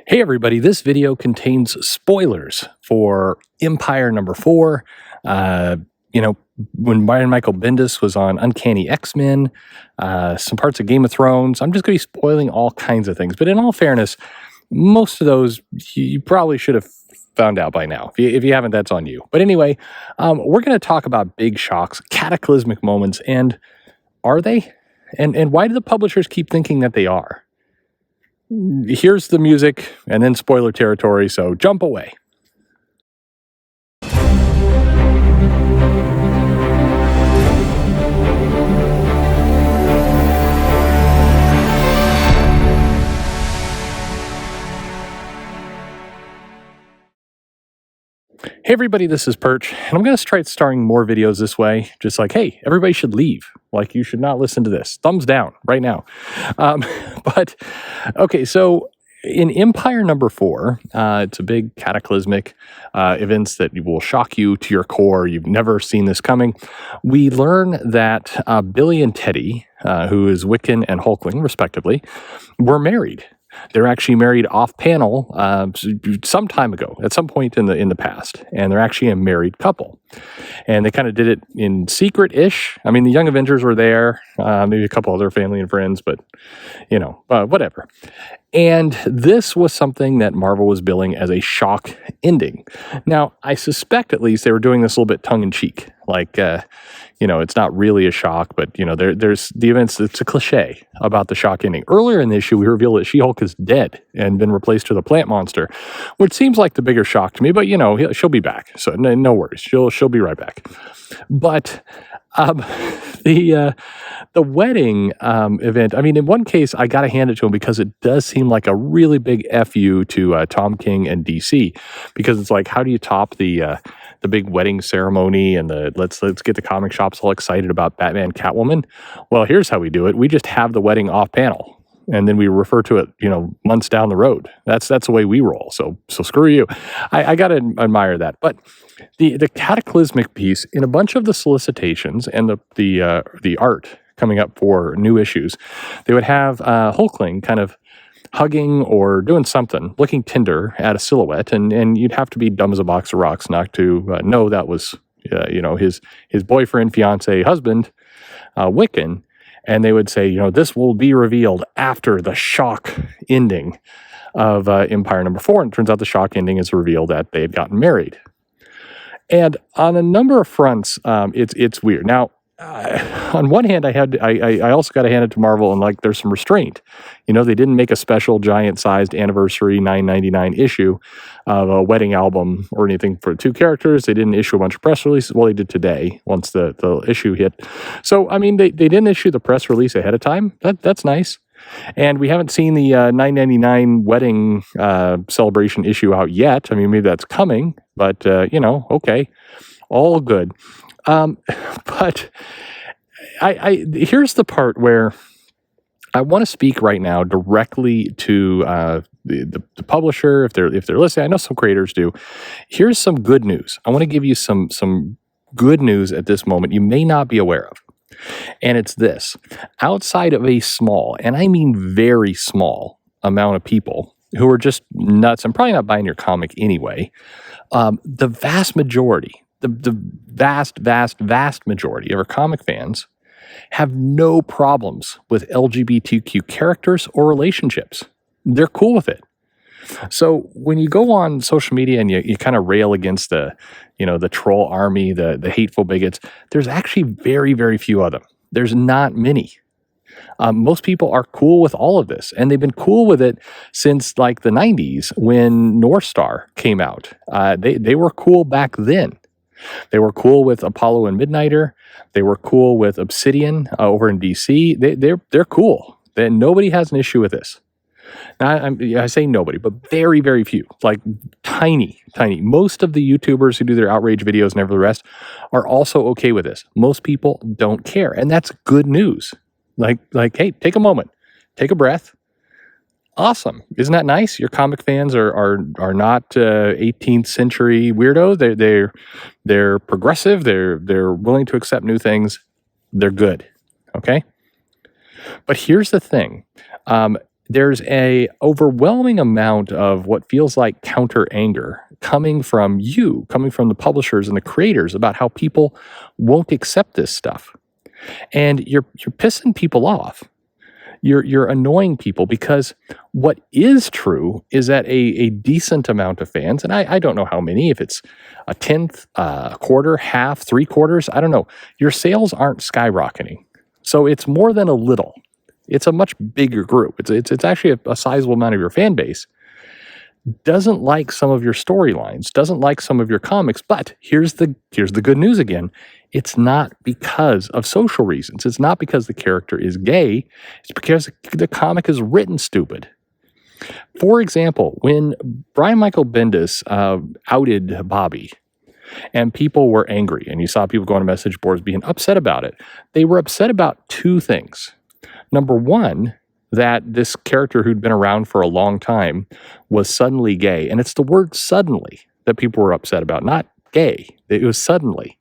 Hey everybody, this video contains spoilers for Empyre number 4. Uh, when Brian Michael Bendis was on Uncanny X-Men, some parts of Game of Thrones. I'm just going to be spoiling all kinds of things. But in all fairness, most of those you probably should have found out by now. If you haven't, that's on you. But anyway, we're going to talk about big shocks, cataclysmic moments, and are they? And why do the publishers keep thinking that they are? Here's the music and then spoiler territory, so jump away. Hey everybody, this is Perch, and I'm going to try starting more videos this way, just like, hey, everybody should leave. Like, you should not listen to this. Thumbs down right now. But, okay, so in Empyre number 4, it's a big cataclysmic events that will shock you to your core. You've never seen this coming. We learn that Billy and Teddy, who is Wiccan and Hulkling, respectively, were married. They're actually married off-panel some time ago, at some point in the past, and they're actually a married couple. And they kind of did it in secret-ish. I mean, the Young Avengers were there, maybe a couple other family and friends, but, whatever. And this was something that Marvel was billing as a shock ending. Now, I suspect at least they were doing this a little bit tongue-in-cheek, like, it's not really a shock, but, there's the events, it's a cliche about the shock ending. Earlier in the issue, we reveal that She-Hulk is dead and been replaced with a plant monster, which seems like the bigger shock to me, but, she'll be back, so no worries. She'll be right back. But the wedding event, I mean, in one case, I got to hand it to him because it does seem like a really big FU to Tom King and DC, because it's like, how do you top the big wedding ceremony and let's get the comic shops all excited about Batman, Catwoman? Well, here's how we do it. We just have the wedding off panel, and then we refer to it, months down the road. That's the way we roll. So screw you. I got to admire that. But the cataclysmic piece in a bunch of the solicitations and the art coming up for new issues, they would have Hulkling kind of hugging or doing something, looking tender at a silhouette, and you'd have to be dumb as a box of rocks not to know that was his boyfriend, fiance, husband, Wiccan. And they would say, this will be revealed after the shock ending of Empyre number 4. And it turns out the shock ending is revealed that they had gotten married. And on a number of fronts, it's weird. Now, on one hand, I also got to hand it to Marvel, and like there's some restraint. They didn't make a special giant-sized anniversary $9.99 issue of a wedding album or anything for 2 characters. They didn't issue a bunch of press releases. Well, they did today once the issue hit. So I mean, they didn't issue the press release ahead of time. That's nice. And we haven't seen the $9.99 wedding celebration issue out yet. I mean, maybe that's coming, but okay, all good. But I here's the part where I want to speak right now directly to the publisher if they're listening. I know some creators do. Here's some good news. I want to give you some good news at this moment you may not be aware of. And it's this: outside of a small, and I mean very small, amount of people who are just nuts and probably not buying your comic anyway, the vast majority, the vast majority of our comic fans have no problems with LGBTQ characters or relationships. They're cool with it. So when you go on social media and you kind of rail against the troll army, the hateful bigots, there's actually very, very few of them. There's not many. Most people are cool with all of this, and they've been cool with it since like the 90s when North Star came out. They were cool back then. They were cool with Apollo and Midnighter. They were cool with Obsidian over in DC. They're cool. Nobody has an issue with this. Now, I say nobody, but very, very few, like tiny. Most of the YouTubers who do their outrage videos and every the rest are also okay with this. Most people don't care, and that's good news. Like, hey, take a moment, take a breath. Awesome. Isn't that nice? Your comic fans are not 18th century weirdos. They're progressive. They're willing to accept new things. They're good. Okay. But here's the thing. there's a overwhelming amount of what feels like counter anger coming from the publishers and the creators about how people won't accept this stuff. And you're pissing people off. You're annoying people, because what is true is that a decent amount of fans, and I don't know how many, if it's a tenth, a quarter, half, three quarters, I don't know. Your sales aren't skyrocketing. So it's more than a little. It's a much bigger group. It's actually a sizable amount of your fan base doesn't like some of your storylines, doesn't like some of your comics. But here's the good news again. It's not because of social reasons. It's not because the character is gay. It's because the comic is written stupid. For example, when Brian Michael Bendis outed Bobby, and people were angry, and you saw people going to message boards being upset about it, they were upset about two things. Number one, that this character who'd been around for a long time was suddenly gay. And it's the word suddenly that people were upset about, not gay. It was suddenly.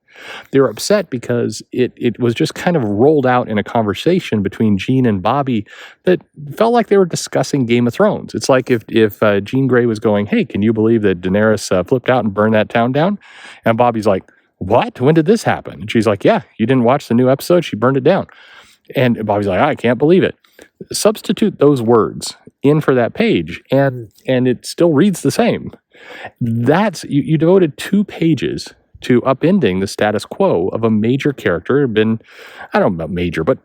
They were upset because it was just kind of rolled out in a conversation between Gene and Bobby that felt like they were discussing Game of Thrones. It's like if Jean Grey was going, hey, can you believe that Daenerys flipped out and burned that town down? And Bobby's like, what? When did this happen? And she's like, yeah, you didn't watch the new episode? She burned it down. And Bobby's like, I can't believe it. Substitute those words in for that page, and it still reads the same. That's you devoted 2 pages to upending the status quo of a major character, been, I don't know about major, but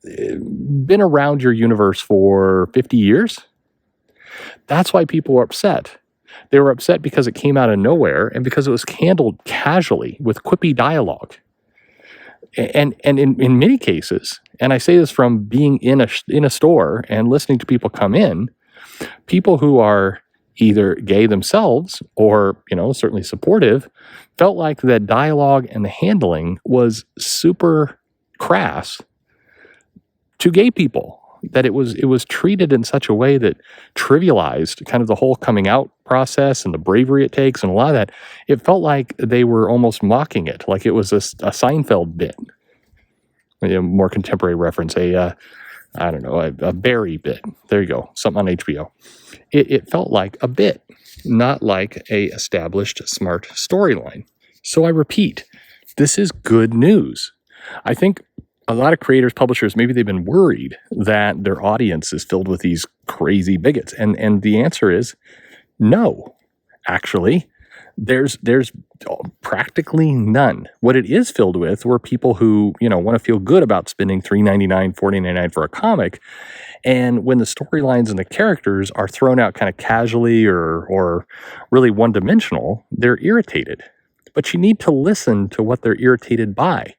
been around your universe for 50 years. That's why people were upset. They were upset because it came out of nowhere and because it was handled casually with quippy dialogue. And in many cases, and I say this from being in a store and listening to people come in, people who are either gay themselves or, certainly supportive, felt like the dialogue and the handling was super crass to gay people. That it was treated in such a way that trivialized kind of the whole coming out process and the bravery it takes and a lot of that. It felt like they were almost mocking it, like it was a Seinfeld bit. A more contemporary reference, a Barry bit. There you go, something on HBO. It felt like a bit, not like a established smart storyline. So I repeat, this is good news. I think a lot of creators, publishers, maybe they've been worried that their audience is filled with these crazy bigots. And the answer is no. Actually, there's practically none. What it is filled with were people who, want to feel good about spending $3.99, $4.99 for a comic. And when the storylines and the characters are thrown out kind of casually or really one-dimensional, they're irritated. But you need to listen to what they're irritated by.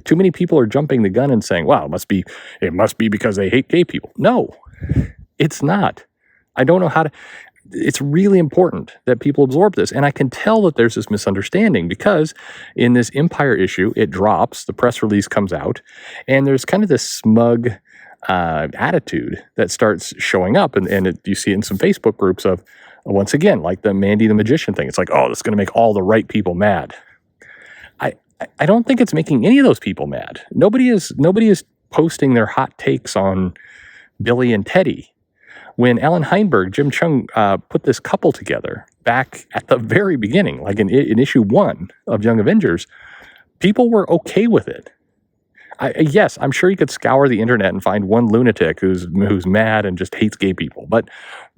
Too many people are jumping the gun and saying, wow, it must be because they hate gay people. No, it's not. I don't know how to. It's really important that people absorb this. And I can tell that there's this misunderstanding because in this Empyre issue, it drops, the press release comes out, and there's kind of this smug attitude that starts showing up. And you see it in some Facebook groups of, once again, like the Mandy the Magician thing. It's like, oh, this is going to make all the right people mad. I don't think it's making any of those people mad. Nobody is posting their hot takes on Billy and Teddy. When Alan Heinberg, Jim Chung put this couple together back at the very beginning, like in issue 1 of Young Avengers, people were okay with it. Yes, I'm sure you could scour the internet and find one lunatic who's mad and just hates gay people. But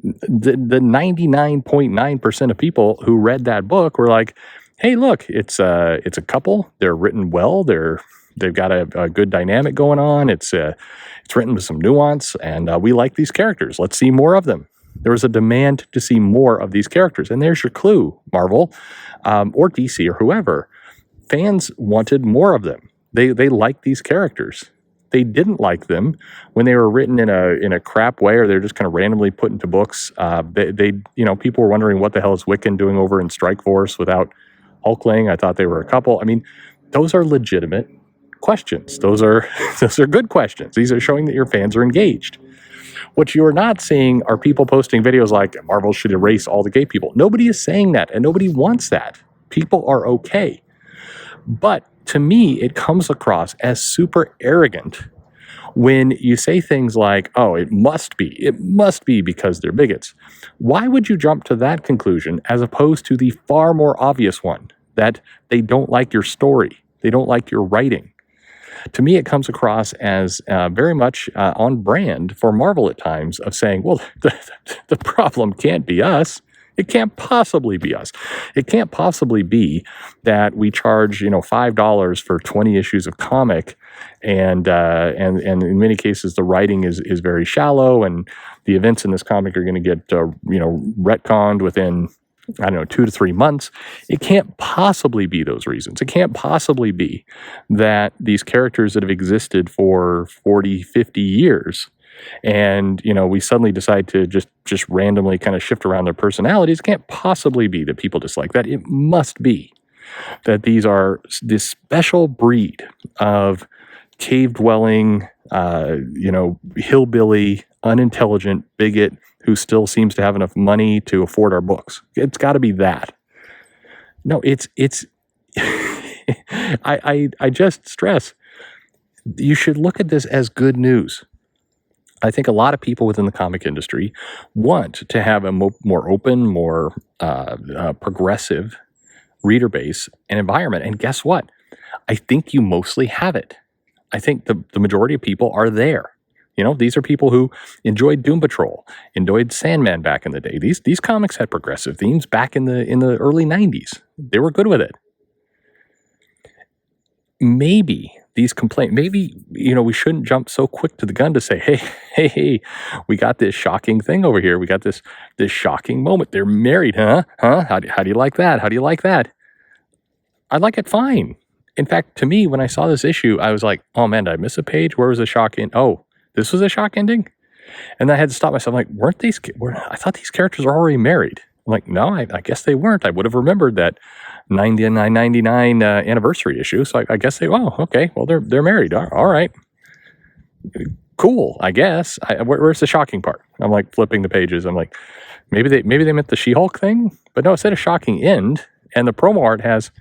the 99.9% of people who read that book were like, hey, look, it's a couple. They're written well. They've got a good dynamic going on. It's written with some nuance, and we like these characters. Let's see more of them. There was a demand to see more of these characters, and there's your clue, Marvel, or DC or whoever. Fans wanted more of them. They liked these characters. They didn't like them when they were written in a crap way, or they're just kind of randomly put into books. People were wondering what the hell is Wiccan doing over in Strikeforce without Hulkling. I thought they were a couple. I mean, those are legitimate questions. Those are good questions. These are showing that your fans are engaged. What you are not seeing are people posting videos like Marvel should erase all the gay people. Nobody is saying that, and nobody wants that. People are okay. But to me, it comes across as super arrogant When you say things like, oh, it must be because they're bigots, why would you jump to that conclusion as opposed to the far more obvious one that they don't like your story, they don't like your writing? To me, it comes across as very much on brand for Marvel at times of saying, well, the problem can't be us. It can't possibly be us. It can't possibly be that we charge, $5 for 20 issues of comic, and in many cases the writing is very shallow, and the events in this comic are going to get retconned within 2 to 3 months. It can't possibly be those reasons. It can't possibly be that these characters that have existed for 40, 50 years, and we suddenly decide to just randomly kind of shift around their personalities. It can't possibly be that people dislike that. It must be that these are this special breed of cave-dwelling, hillbilly, unintelligent bigot who still seems to have enough money to afford our books. It's got to be that. No, it's I just stress, you should look at this as good news. I think a lot of people within the comic industry want to have a more open, more progressive reader base and environment. And guess what? I think you mostly have it. I think the majority of people are there. These are people who enjoyed Doom Patrol, enjoyed Sandman back in the day. These comics had progressive themes back in the early 90s. They were good with it. Maybe these complaints, we shouldn't jump so quick to the gun to say, hey, we got this shocking thing over here. We got this shocking moment. They're married, huh? How do you like that? How do you like that? I like it fine. In fact, to me, when I saw this issue, I was like, oh man, did I miss a page? Where was the shock in? Oh, this was a shock ending? And I had to stop myself. I'm like, I thought these characters were already married. I'm like, no, I guess they weren't. I would have remembered that 99 anniversary issue. So I guess okay, well, they're married. All right. Cool, I guess. Where's the shocking part? I'm like flipping the pages. I'm like, maybe they meant the She-Hulk thing? But no, it said a shocking end. And the promo art has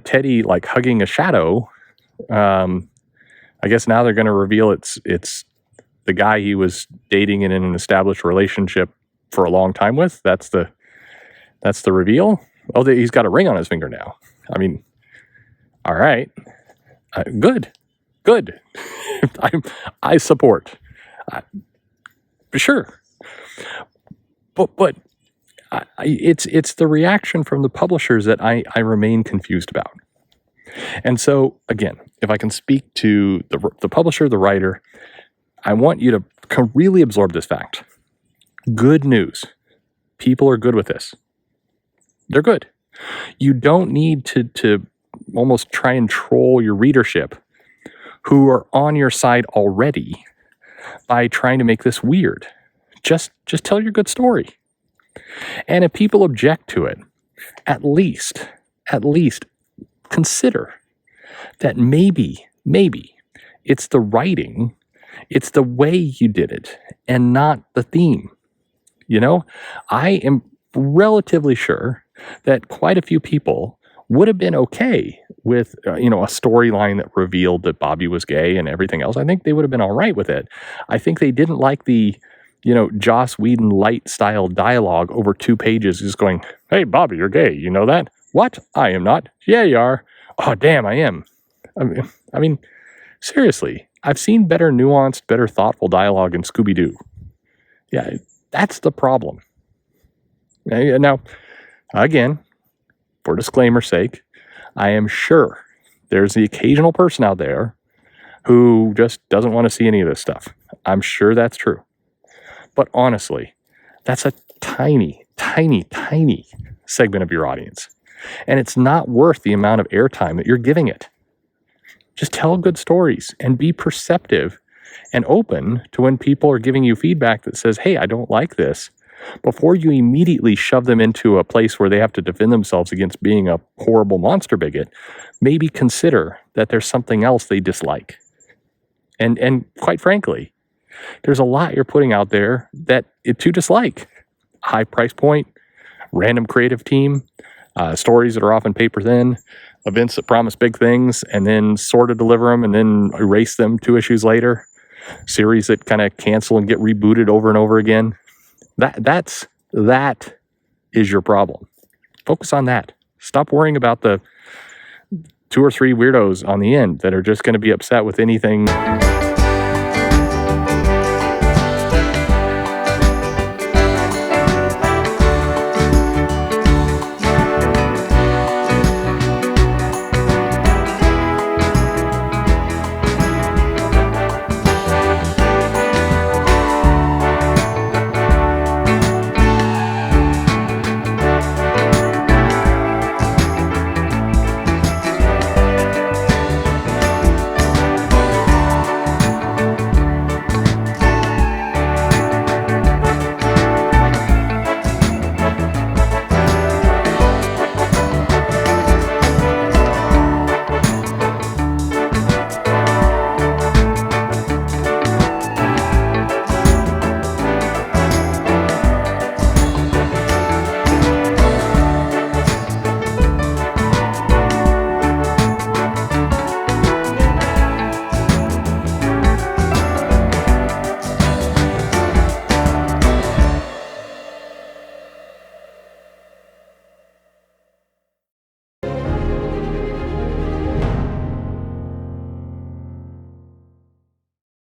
Teddy like hugging a shadow. I guess now they're going to reveal it's the guy he was dating in an established relationship for a long time with. That's the reveal. Oh, he's got a ring on his finger now. I mean, all right, good. I support. Sure, but it's the reaction from the publishers that I remain confused about. And so, again, if I can speak to the publisher, the writer, I want you to really absorb this fact. Good news. People are good with this. They're good. You don't need to almost try and troll your readership who are on your side already by trying to make this weird. Just tell your good story. And if people object to it, at least consider that maybe it's the writing, it's the way you did it, and not the theme. I am relatively sure that quite a few people would have been okay with, a storyline that revealed that Bobby was gay and everything else. I think they would have been all right with it. I think they didn't like the, Joss Whedon light style dialogue over 2 pages just going, hey, Bobby, you're gay. You know that? What? I am not. Yeah, you are. Oh, damn, I am. I mean, seriously, I've seen better nuanced, better thoughtful dialogue in Scooby-Doo. Yeah, that's the problem. Now, again, for disclaimer's sake, I am sure there's the occasional person out there who just doesn't want to see any of this stuff. I'm sure that's true. But honestly, that's a tiny segment of your audience. And it's not worth the amount of airtime that you're giving it. Just tell good stories and be perceptive and open to when people are giving you feedback that says, hey, I don't like this, before you immediately shove them into a place where they have to defend themselves against being a horrible monster bigot. Maybe consider that there's something else they dislike. And quite frankly, there's a lot you're putting out there that to dislike. High price point, random creative team, stories that are often paper thin, events that promise big things and then sort of deliver them and then erase them 2 issues later, series that kind of cancel and get rebooted over and over again. That is your problem. Focus on that. Stop worrying about the 2 or 3 weirdos on the end that are just going to be upset with anything